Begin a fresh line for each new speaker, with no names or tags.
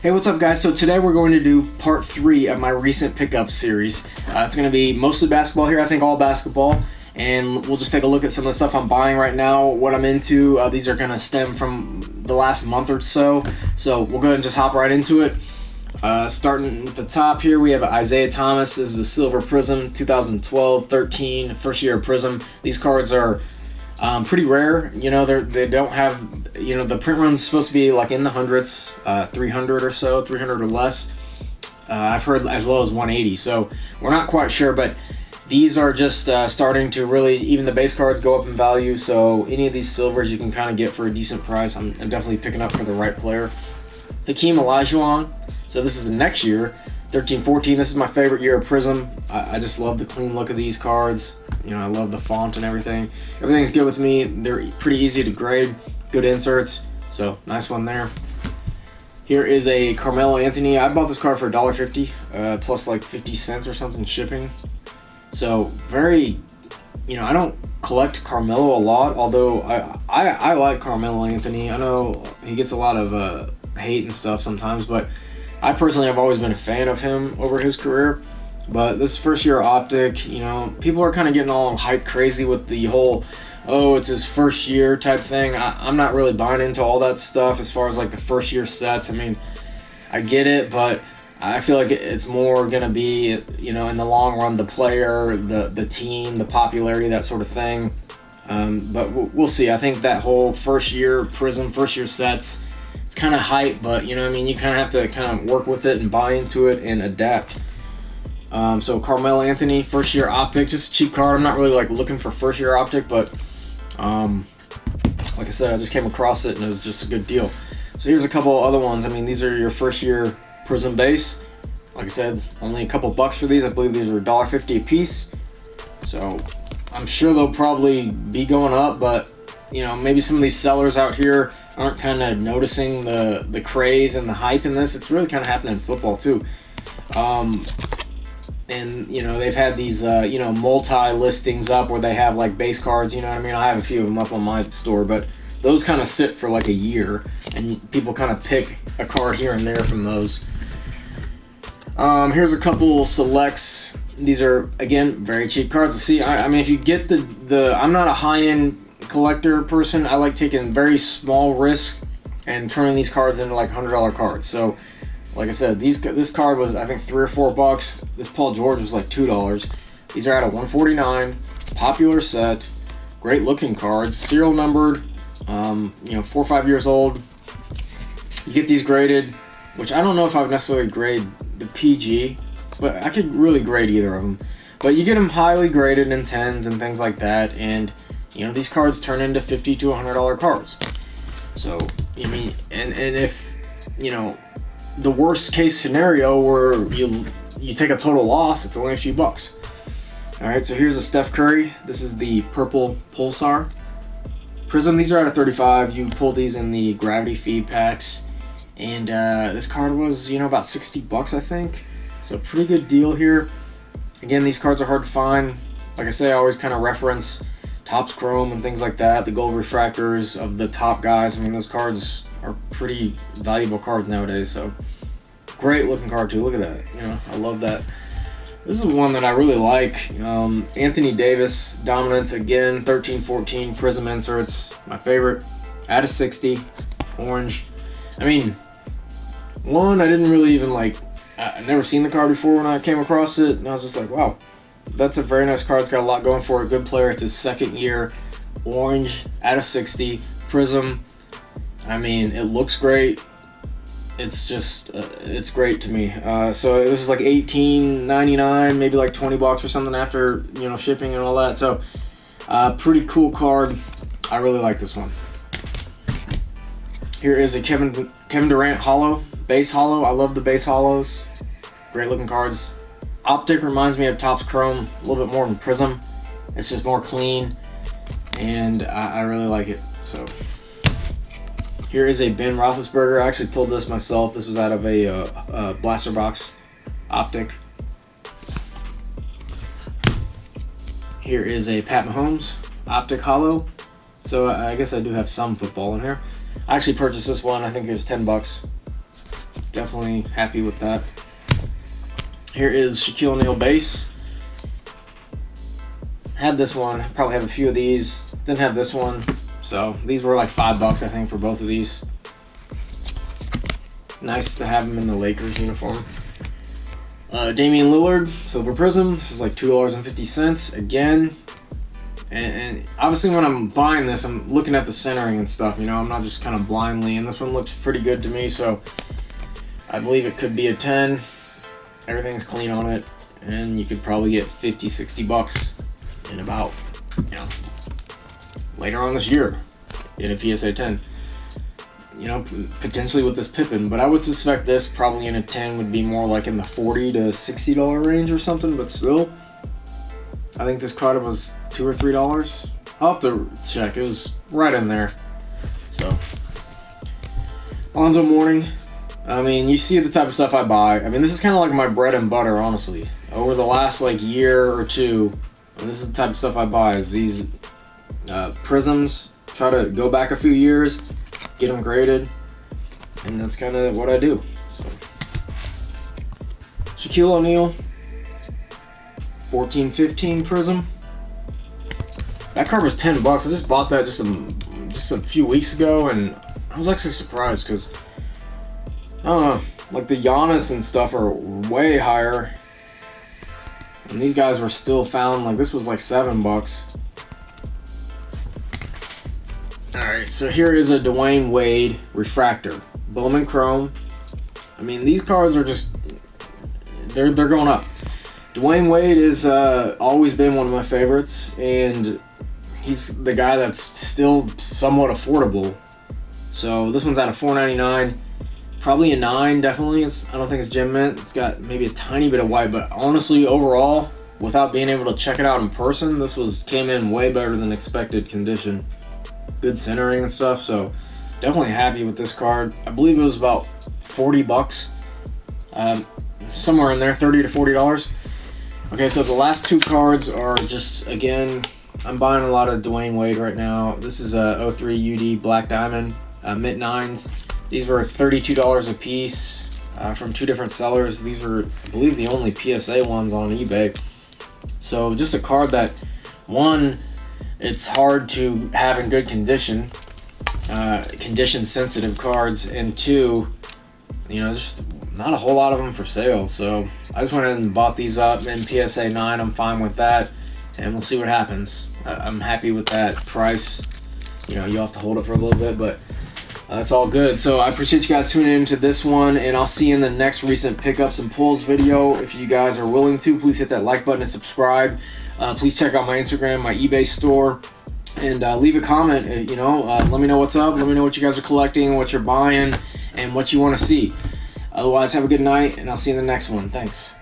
Hey, what's up, guys? So today we're going to do part 3 of my recent pickup series. It's going to be mostly basketball here, I think all basketball, and we'll just take a look at some of the stuff I'm buying right now, what I'm into. These are going to stem from the last month or so we'll go ahead and just hop right into it. Starting at the top here, we have Isaiah Thomas. This is a Silver Prism, 2012-13, first year Prism. These cards are pretty rare. You know, they don't have, you know, the print run's supposed to be like in the hundreds, 300 or so, 300 or less. I've heard as low as 180, so we're not quite sure, but these are just starting to really, even the base cards go up in value, so any of these silvers you can kind of get for a decent price. I'm definitely picking up for the right player. Hakeem Olajuwon, so this is the next year, 13-14. This is my favorite year of Prism. I just love the clean look of these cards. You know, I love the font and everything. Everything's good with me. They're pretty easy to grade, good inserts, so nice one there. Here is a Carmelo Anthony. I bought this card for $1.50, plus like 50 cents or something shipping. So very, you know, I don't collect Carmelo a lot, although I like Carmelo Anthony. I know he gets a lot of hate and stuff sometimes, but I personally have always been a fan of him over his career. But this first year optic, you know, people are kind of getting all hype crazy with the whole, oh, it's his first year type thing. I'm not really buying into all that stuff as far as like the first year sets. I mean, I get it, but I feel like it's more going to be, you know, in the long run, the player, the team, the popularity, that sort of thing. But we'll see. I think that whole first year Prism, first year sets, it's kind of hype, but, you know what I mean, you kind of have to kind of work with it and buy into it and adapt. So Carmelo Anthony, first year optic, just a cheap card. I'm not really like looking for first year optic, but like I said, I just came across it and it was just a good deal. So here's a couple other ones. I mean, these are your first year Prism base. Like I said, only a couple bucks for these. I believe these are $1.50 a piece. So I'm sure they'll probably be going up, but you know, maybe some of these sellers out here aren't kind of noticing the craze and the hype in this. It's really kind of happening in football too. And, you know, they've had these, you know, multi-listings up where they have, like, base cards, you know what I mean? I have a few of them up on my store, but those kind of sit for, like, a year, and people kind of pick a card here and there from those. Here's a couple selects. These are, again, very cheap cards. See, I mean, if you get I'm not a high-end collector person. I like taking very small risk and turning these cards into, like, $100 cards. So, like I said, this card was, I think, $3 or $4. This Paul George was like $2. These are out of 149. Popular set. Great looking cards. Serial numbered. You know, 4 or 5 years old. You get these graded, which I don't know if I would necessarily grade the PG, but I could really grade either of them. But you get them highly graded in 10s and things like that, and you know, these cards turn into $50 to $100 cards. So, I mean, and if, you know, the worst case scenario where you take a total loss, it's only a few bucks. All right, so here's a Steph Curry. This is the purple Pulsar Prism. These are out of 35. You pull these in the gravity feed packs, and this card was, you know, about 60 bucks, I think. So pretty good deal here. Again, these cards are hard to find. Like I say, I always kind of reference Topps Chrome and things like that, the gold refractors of the top guys. I mean, those cards are pretty valuable cards nowadays, so great looking card too. Look at that, you know, I love that. This is one that I really like. Anthony Davis Dominance, again, 13-14 Prism inserts, my favorite, out of 60, orange. I mean, one, I didn't really even like, I'd never seen the card before when I came across it, and I was just like, wow, that's a very nice card. It's got a lot going for it. Good player. It's his second year, orange, out of 60, Prism. I mean, it looks great. It's just, it's great to me. So this is like $18.99, maybe like 20 bucks or something after, you know, shipping and all that. So, pretty cool card. I really like this one. Here is a Kevin Durant holo, base holo. I love the base holos. Great looking cards. Optic reminds me of Topps Chrome, a little bit more than Prism. It's just more clean, and I really like it. So. Here is a Ben Roethlisberger. I actually pulled this myself. This was out of a blaster box optic. Here is a Pat Mahomes optic holo. So I guess I do have some football in here. I actually purchased this one. I think it was $10. definitely happy with that. Here is Shaquille O'Neal base. Had this one, probably have a few of these. Didn't have this one, so these were like $5 I think for both of these. Nice to have him in the Lakers uniform. Damian Lillard, silver prism. This is like $2.50 again. And obviously when I'm buying this, I'm looking at the centering and stuff, you know, I'm not just kind of blindly, and this one looks pretty good to me, so I believe it could be a 10. Everything's clean on it, and you could probably get $50-$60 in about, you know, later on this year in a PSA 10. You know, potentially with this Pippen, but I would suspect this probably in a 10 would be more like in the $40 to $60 range or something, but still, I think this card was $2 or $3. I'll have to check, it was right in there. So, Lonzo Mourning, I mean, you see the type of stuff I buy. I mean, this is kind of like my bread and butter, honestly. Over the last like year or two, this is the type of stuff I buy, is these prisms. Try to go back a few years, get them graded, and that's kind of what I do. So, Shaquille O'Neal, 14-15 prism. That card was $10. I just bought that just a few weeks ago, and I was actually surprised because I don't know, like the Giannis and stuff are way higher, and these guys were still found. Like this was like $7. Alright, so here is a Dwayne Wade refractor. Bowman Chrome. I mean, these cards are just, they're going up. Dwayne Wade has always been one of my favorites, and he's the guy that's still somewhat affordable. So this one's out of $4.99. Probably a 9, definitely. I don't think it's gem mint. It's got maybe a tiny bit of white, but honestly, overall, without being able to check it out in person, this came in way better than expected condition. Good centering and stuff, so definitely happy with this card. I believe it was about $40, somewhere in there, $30 to $40. Okay, so the last two cards are just, again, I'm buying a lot of Dwayne Wade right now. This is a 03 UD Black Diamond, mint 9s. These were $32 a piece from two different sellers. These were, I believe, the only PSA ones on eBay. So just a card that, one, it's hard to have in good condition, condition-sensitive cards, and two, you know, there's just not a whole lot of them for sale. So I just went ahead and bought these up in PSA 9. I'm fine with that, and we'll see what happens. I'm happy with that price. You know, you'll have to hold it for a little bit, but that's all good. So I appreciate you guys tuning into this one, and I'll see you in the next recent pickups and pulls video. If you guys are willing to, please hit that like button and subscribe. Please check out my Instagram, my eBay store, and leave a comment. Let me know what's up. Let me know what you guys are collecting, what you're buying, and what you want to see. Otherwise, have a good night, and I'll see you in the next one. Thanks.